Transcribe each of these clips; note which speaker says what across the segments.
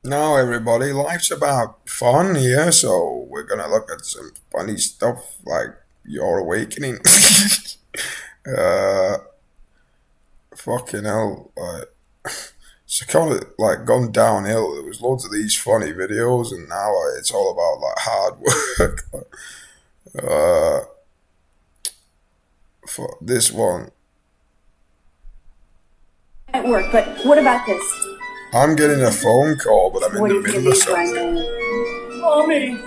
Speaker 1: Now, everybody, life's about fun here, so we're gonna look at some funny stuff like your awakening. uh, fucking hell, it's kind of like gone downhill. There was loads of these funny videos, and now it's all about like hard work. uh, for this one,
Speaker 2: At work, but what about this?
Speaker 1: I'm getting a phone call, but I'm in the middle of something.
Speaker 2: Mommy.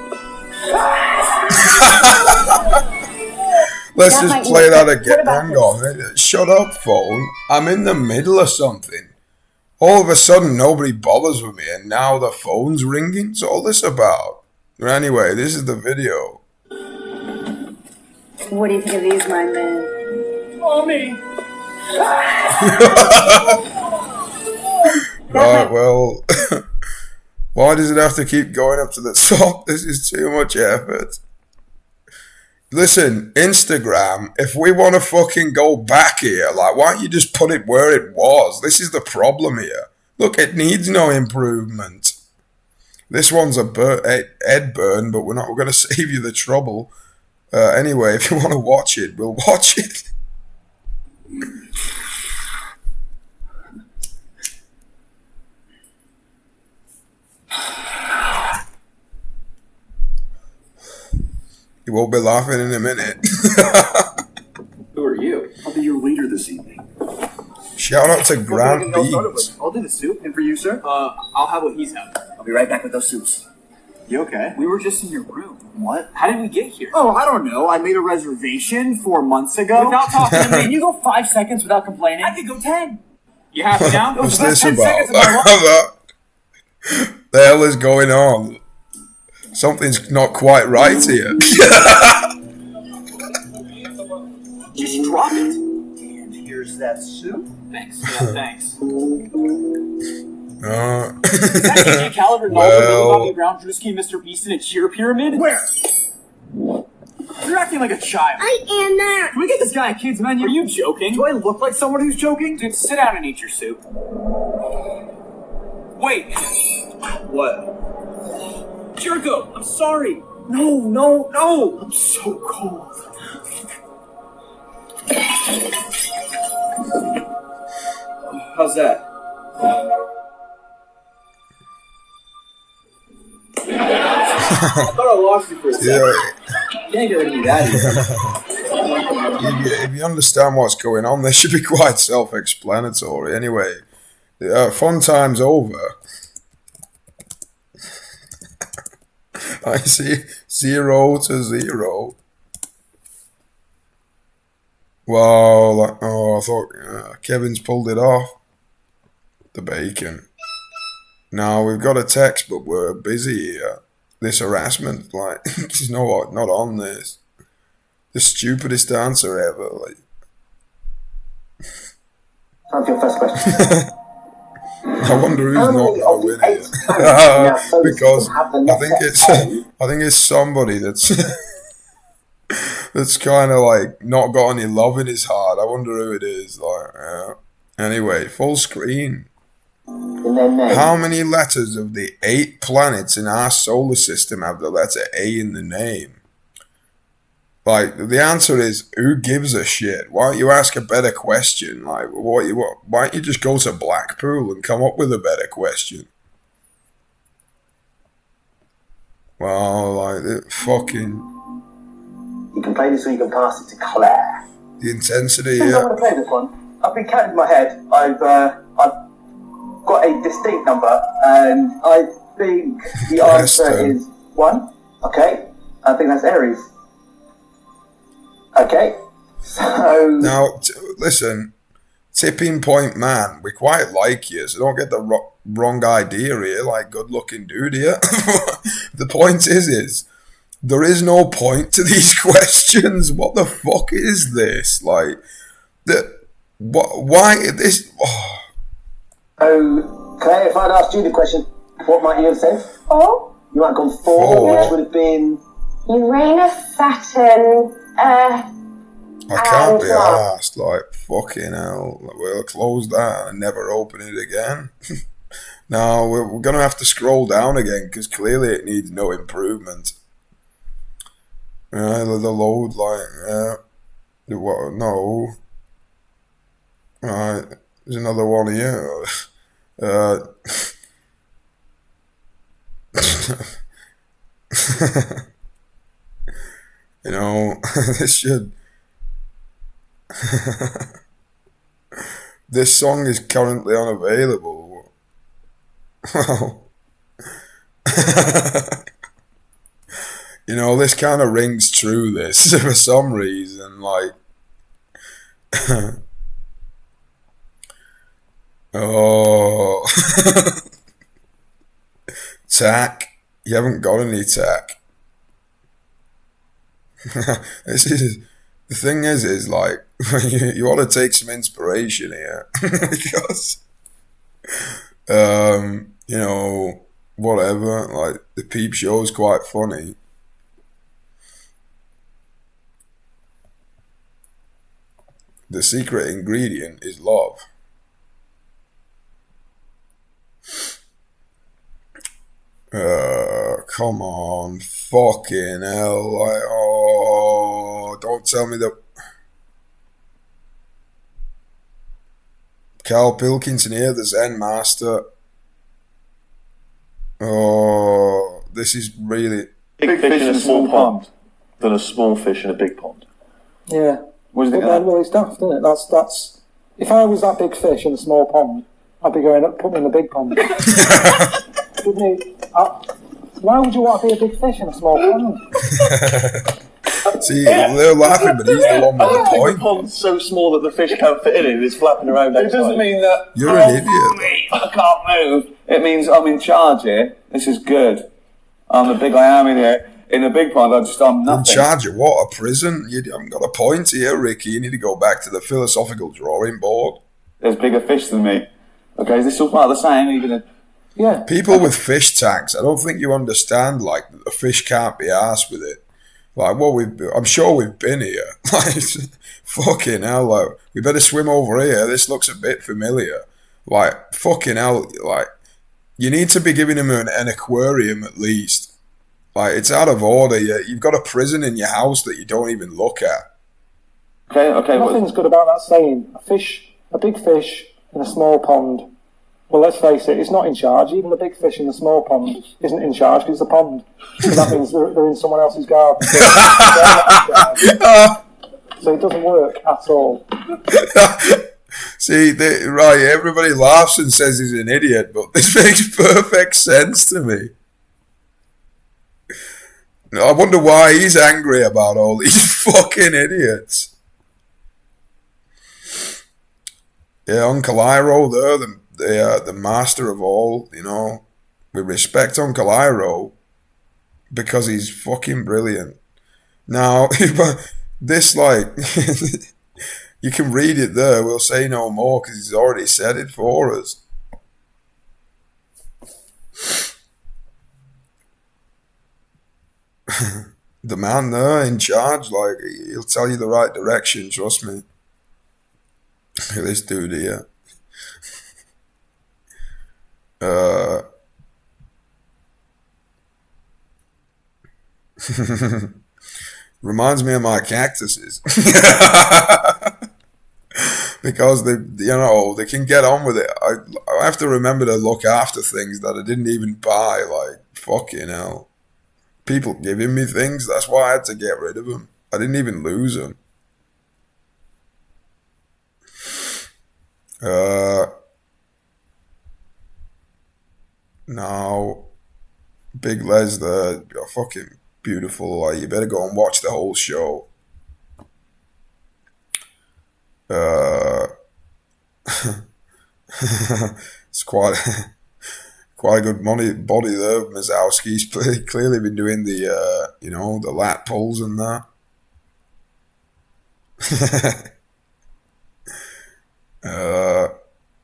Speaker 1: Let's
Speaker 2: That
Speaker 1: just
Speaker 2: might
Speaker 1: play
Speaker 2: work.
Speaker 1: that
Speaker 2: What
Speaker 1: again.
Speaker 2: about
Speaker 1: Hang on. Shut up, phone. I'm in the middle of something. All of a sudden, nobody bothers with me, and now the phone's ringing. What's all this about? But anyway, this is the video.
Speaker 2: What do you think of these, my man? Mommy.
Speaker 1: Right, well, why does it have to keep going up to the top? This is too much effort. Listen, Instagram, if we want to fucking go back here, like, why don't you just put it where it was? This is the problem here. Look, it needs no improvement. This one's a head burn, but we're going to save you the trouble. Anyway, if you want to watch it, we'll watch it. You won't be laughing in a minute.
Speaker 3: Who are you? I'll be your waiter this evening.
Speaker 1: Shout out to Grant Beans.
Speaker 3: I'll do the soup. And for you, sir? I'll have what he's having. I'll be right back with those soups. You okay? We were just in your room. What? How did we get here? Oh, I don't know. I made a reservation 4 months ago. Without talking to me. Can you go 5 seconds without complaining? I could go 10. You happy now?
Speaker 1: What's this about? The hell is going on? Something's not quite right here.
Speaker 3: Just drop it. And here's that soup. Thanks. Yeah, thanks. Is that AJ Caliber,
Speaker 1: well,
Speaker 3: Bobby Brown, Drewski, Mr. Beast in a cheer pyramid? Where? You're acting like a child.
Speaker 2: I am not.
Speaker 3: Can we get this guy a kid's menu? Are you joking? Do I look like someone who's joking? Dude, sit down and eat your soup. Wait. What? Jericho, I'm sorry. No. I'm so cold. How's that? I thought I lost you for a second.
Speaker 1: Yeah.
Speaker 3: Can't get rid of me that easy.
Speaker 1: If you understand what's going on, they should be quite self-explanatory. Anyway, fun time's over. I see 0 to 0. Wow, I thought Kevin's pulled it off. The bacon. Now we've got a text, but we're busy here. This harassment, like, he's not on this. The stupidest answer ever, like.
Speaker 4: Time for your first question.
Speaker 1: I wonder who's not going to win here. Because I think it's somebody that's that's kind of like not got any love in his heart. I wonder who it is. Like, anyway, full screen.
Speaker 4: In their name.
Speaker 1: How many letters of the 8 planets in our solar system have the letter A in the name? Like, the answer is, who gives a shit? Why don't you ask a better question? Like, why don't you just go to Blackpool and come up with a better question? Well, like, fucking...
Speaker 4: You can play this or you can pass it to Claire.
Speaker 1: The intensity
Speaker 4: I
Speaker 1: here.
Speaker 4: think I'm going to play this one. I've been counting in my head. I've got a distinct number, and I think the answer is 1. Okay. I think that's Aries. Okay. So...
Speaker 1: Now, listen, tipping point man, we quite like you, so don't get the wrong idea here, like good-looking dude here. The point is, there is no point to these questions. What the fuck is this? Like, why this... Oh.
Speaker 4: So, Claire, if I'd asked you the question, what might you have said?
Speaker 2: 4.
Speaker 4: You might have gone 4, which would have been...
Speaker 2: Uranus, Saturn,
Speaker 1: I can't be asked, like, fucking hell. We'll close that and never open it again. Now we're gonna have to scroll down again because clearly it needs no improvement. The load like what? No. Alright, there's another one here. You know, this should. This song is currently unavailable. Well, you know, this kind of rings true. This for some reason, like. Oh, tack. You haven't got any tack. This is the thing. Is like you ought to take some inspiration here because, you know, whatever. Like the Peep Show is quite funny. The secret ingredient is love. Come on, fucking hell! Like, oh, don't tell me that. Carl Pilkington here, the Zen Master. Oh, this is really
Speaker 5: big fish in a small pond than a small fish in a big pond.
Speaker 6: Yeah.
Speaker 3: What do you think of that?
Speaker 6: Well, it's daft, isn't it? That's. If I was that big fish in a small pond, I'd be going up, put me in the big pond. Why would you want to be a big fish in a small pond?
Speaker 1: See, they're laughing, but he's the one with the point.
Speaker 5: The pond's so small that the fish can't fit in it. It's flapping around outside.
Speaker 3: It doesn't mean that
Speaker 1: You're an idiot.
Speaker 3: I can't move. It means I'm in charge here. This is good. I'm the big I am in here. In a big pond, I'm
Speaker 1: In
Speaker 3: nothing.
Speaker 1: charge of what? A prison? You haven't got a point here, Ricky. You need to go back to the philosophical drawing board.
Speaker 3: There's bigger fish than me. Okay, is this all part of the same? Are you gonna?
Speaker 6: Yeah.
Speaker 1: People with fish tanks, I don't think you understand, like, a fish can't be arsed with it. Like, well, I'm sure we've been here. Like, fucking hell, like, we better swim over here. This looks a bit familiar. Like, fucking hell, like, you need to be giving him an aquarium at least. Like, it's out of order. You've got a prison in your house that you don't even look at.
Speaker 3: Okay.
Speaker 6: Nothing's good about that saying. A big fish in a small pond. Well, let's face it, it's not in charge. Even the big fish in the small pond isn't in charge because it's a pond. So that means they're in someone else's garden. So it doesn't work at all.
Speaker 1: See, right, everybody laughs and says he's an idiot, but this makes perfect sense to me. I wonder why he's angry about all these fucking idiots. Yeah, Uncle Iroh there, the master of all, you know. We respect Uncle Iroh because he's fucking brilliant. Now, this, like, you can read it there. We'll say no more because he's already said it for us. The man there in charge, like, he'll tell you the right direction, trust me. This dude here. Reminds me of my cactuses. Because they can get on with it. I have to remember to look after things that I didn't even buy, like, fucking hell. People giving me things, that's why I had to get rid of them. I didn't even lose them. Now, Big Les there, you're fucking beautiful. Like, you better go and watch the whole show. It's quite a good body there. Mazowski's clearly been doing the the lat pulls and that.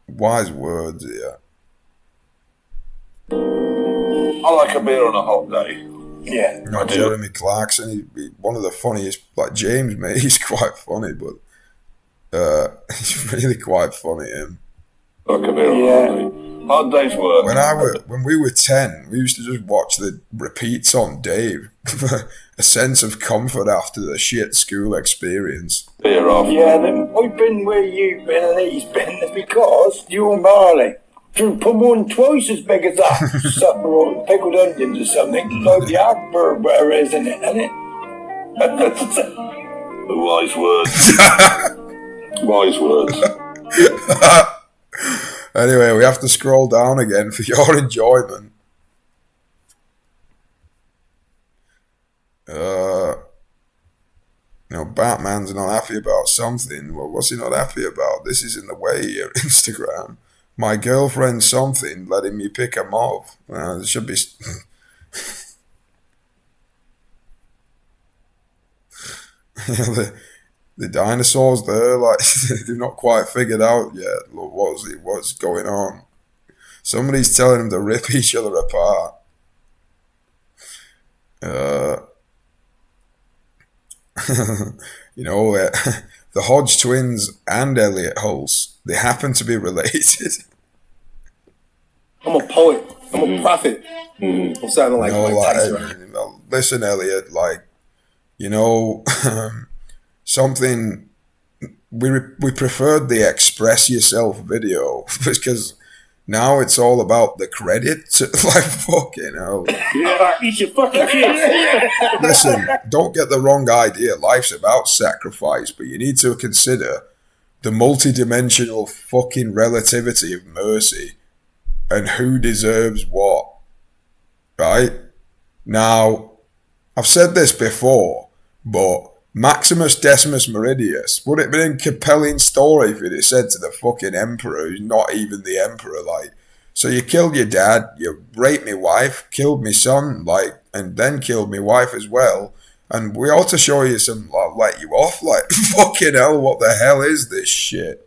Speaker 1: Wise words here.
Speaker 5: I like a beer on a hot day. Yeah, I do.
Speaker 1: Jeremy Clarkson, he's one of the funniest. Like James, mate, he's quite funny, but he's really quite funny. Him.
Speaker 5: I like a beer on a hot day. Hard day's work.
Speaker 1: When we were 10, we used to just watch the repeats on Dave for a sense of comfort after the shit school experience.
Speaker 5: Beer off.
Speaker 7: Yeah, then I've been where you've been and he's been because you and Marley drew put one twice as big as that. Supper or pickled onions or something. Like the Akbar butter, isn't it?
Speaker 5: Wise words. Wise words.
Speaker 1: Anyway, we have to scroll down again for your enjoyment. Batman's not happy about something. Well, what's he not happy about? This is in the way here, Instagram. My girlfriend something, letting me pick him off. There should be... the dinosaurs there, like, they've not quite figured out yet what's going on. Somebody's telling them to rip each other apart. The Hodge twins and Elliot Hulse, they happen to be related.
Speaker 8: I'm a poet. I'm a prophet. I'm sounding like Mike Tyson.
Speaker 1: Listen, Elliot, something we preferred the express yourself video because now it's all about the credit. Like, fucking hell.
Speaker 7: Yeah, eat your fucking kids.
Speaker 1: Listen, don't get the wrong idea. Life's about sacrifice, but you need to consider the multidimensional fucking relativity of mercy and who deserves what. Right? Now, I've said this before, but Maximus Decimus Meridius, would it have been a compelling story if it had said to the fucking emperor, who's not even the emperor, like, so you killed your dad, you raped my wife, killed my son, like, and then killed my wife as well, and we ought to show you some, let you off, like, fucking hell, what the hell is this shit?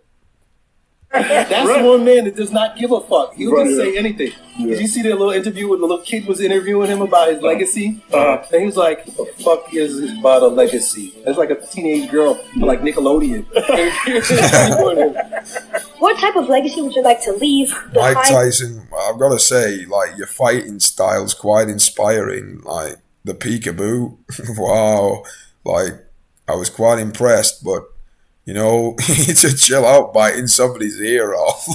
Speaker 8: That's the one man that does not give a fuck. He'll just say anything. Did you see that little interview where the little kid was interviewing him about his legacy? And he was like, "What the fuck is about a legacy?" It's like a teenage girl, like Nickelodeon.
Speaker 2: What type of legacy would you like to leave behind?
Speaker 1: Mike Tyson, I've got to say, like, your fighting style's quite inspiring. Like, the peekaboo, wow. Like, I was quite impressed, but you need to chill out biting somebody's ear off.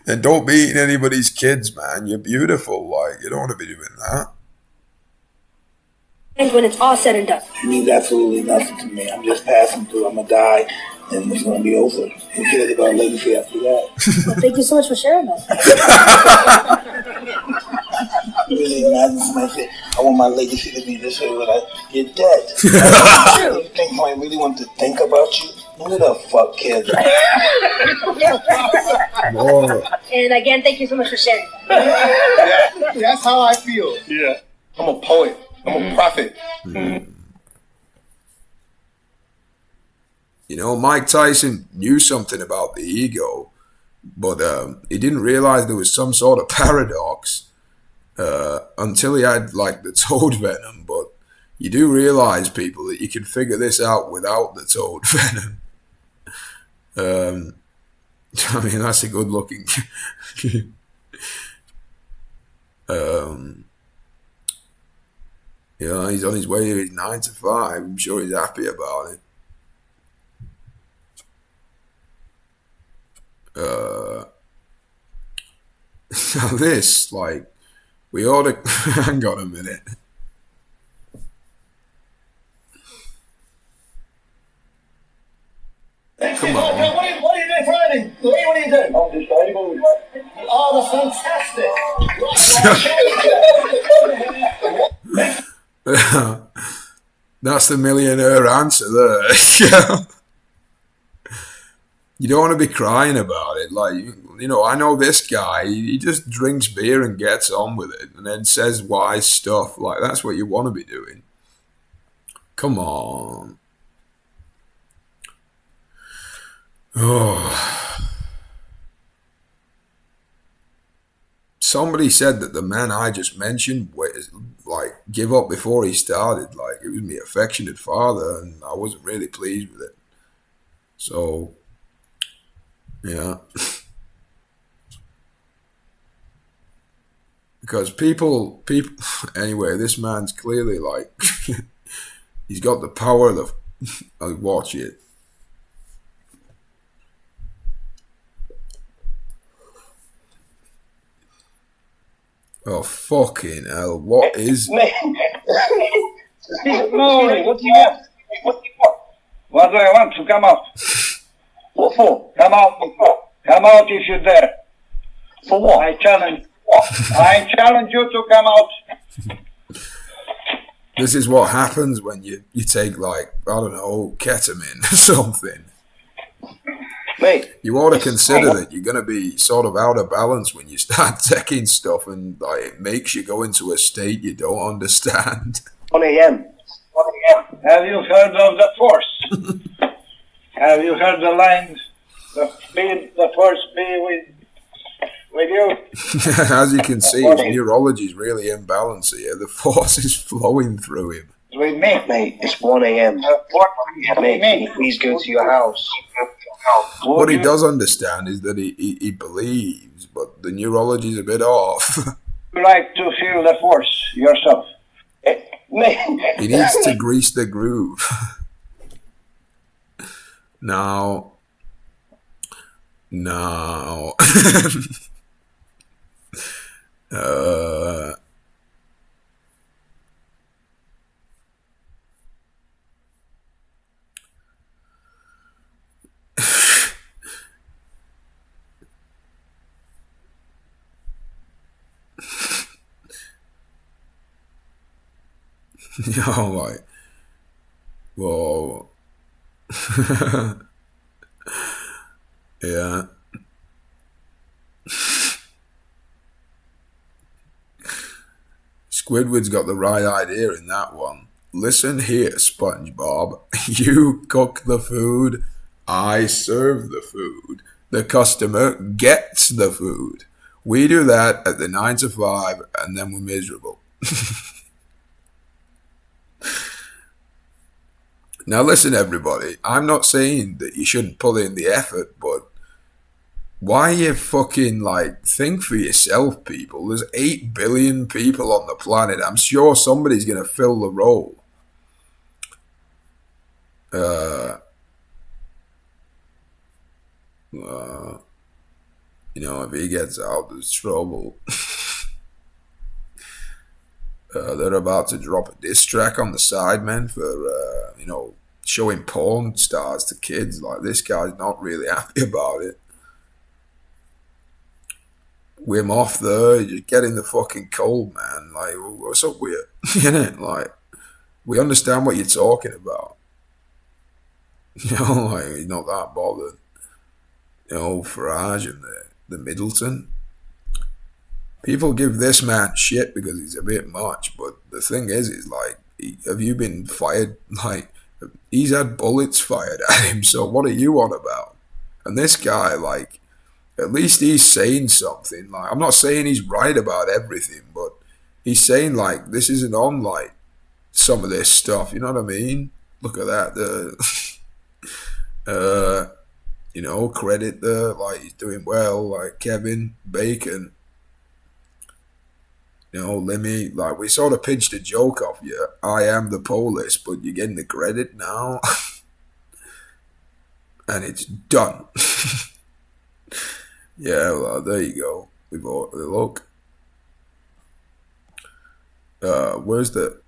Speaker 1: And don't be eating anybody's kids, man. You're beautiful. Like, you don't want to be doing that.
Speaker 2: And when it's all said and done.
Speaker 7: It means absolutely nothing to me. I'm just passing through. I'm going to die, and it's going to be over. Who cares about legacy after that?
Speaker 2: Well, thank you so much for sharing that.
Speaker 7: Really imagine somebody say, I want my legacy to be this way when I get dead. You think I really want to think about you? Who the fuck cares?
Speaker 2: And again, thank you so much for sharing.
Speaker 8: That's how I feel.
Speaker 7: Yeah.
Speaker 8: I'm a poet. I'm a prophet.
Speaker 1: Mike Tyson knew something about the ego, but he didn't realize there was some sort of paradox until he had, like, the toad venom. But you do realize, people, that you can figure this out without the toad venom. I mean, that's a good looking. He's on his way to his 9 to 5. I'm sure he's happy about it. Now this, like, we ought to hang on a minute. Come on.
Speaker 7: What are you doing Friday? What are you doing? I'm deciding. Oh, that's fantastic.
Speaker 1: That's the millionaire answer there. You don't want to be crying about it. Like, I know this guy, he just drinks beer and gets on with it and then says wise stuff. Like, that's what you want to be doing. Come on. Oh. Somebody said that the man I just mentioned, like, give up before he started. Like, it was my affectionate father, and I wasn't really pleased with it. So, yeah. Because people, anyway, this man's clearly like, he's got the power of watch it. Oh, fucking hell. What is...
Speaker 7: Morning, what do you want? What do I want to come out? What for? Come out. Come out if you're there. For what? I challenge you to come out.
Speaker 1: This is what happens when you take, like, I don't know, ketamine or something.
Speaker 7: Mate,
Speaker 1: you ought to consider that you're going to be sort of out of balance when you start taking stuff, and like it makes you go into a state you don't understand.
Speaker 7: 1 a.m. Have you heard of the Force? Have you heard the lines? The Force be with you?
Speaker 1: As you can see, his neurology is really imbalanced here. The Force is flowing through him.
Speaker 7: With me, mate. It's 1 a.m. Mate, can you please go to your house?
Speaker 1: What he does understand is that he believes, but the neurology is a bit off.
Speaker 7: You like to feel the Force yourself?
Speaker 1: He needs to grease the groove. Now. Like, whoa. Yeah. Squidward's got the right idea in that one. Listen here, SpongeBob. You cook the food, I serve the food. The customer gets the food. We do that at the 9 to 5, and then we're miserable. Now listen, everybody. I'm not saying that you shouldn't put in the effort, but why you fucking, like, think for yourself, people. There's 8 billion people on the planet. I'm sure somebody's going to fill the role. You know, if he gets out, there's trouble. They're about to drop a diss track on the side, man, for, you know, showing porn stars to kids. Like, this guy's not really happy about it. Wim off there, you're getting the fucking cold, man. Like, what's up with you? You know, like, we understand what you're talking about. You know, like, he's not that bothered. You know, Farage and the Middleton. People give this man shit because he's a bit much, but the thing is like, have you been fired? Like, he's had bullets fired at him, so what are you on about? And this guy, like, at least he's saying something. Like, I'm not saying he's right about everything, but he's saying, like, this isn't on, like, some of this stuff, you know what I mean? Look at that. You know, credit like, he's doing well, like Kevin Bacon. You know, Lemmy, like, we sort of pitched a joke off you. I am the police, but you're getting the credit now. And it's done. Yeah, well, there you go. We've all, look. Where's the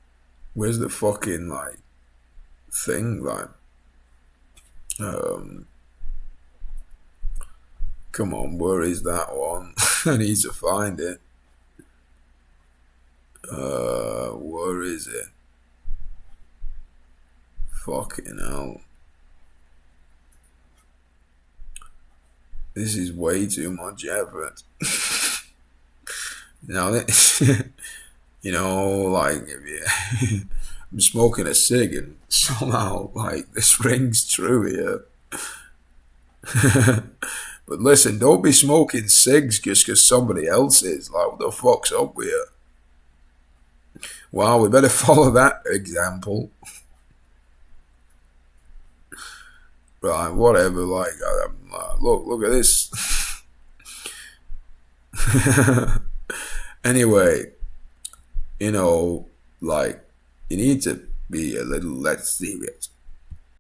Speaker 1: fucking, like, thing, like, come on, where is that one? I need to find it. Where is it? Fucking hell. This is way too much effort. Now, you know, like, if you, I'm smoking a cig and somehow, like, this rings true here. But listen, don't be smoking cigs just because somebody else is. Like, what the fuck's up with you? Well, we better follow that example. Right, whatever, like, look at this. Anyway, you know, like, you need to be a little less serious.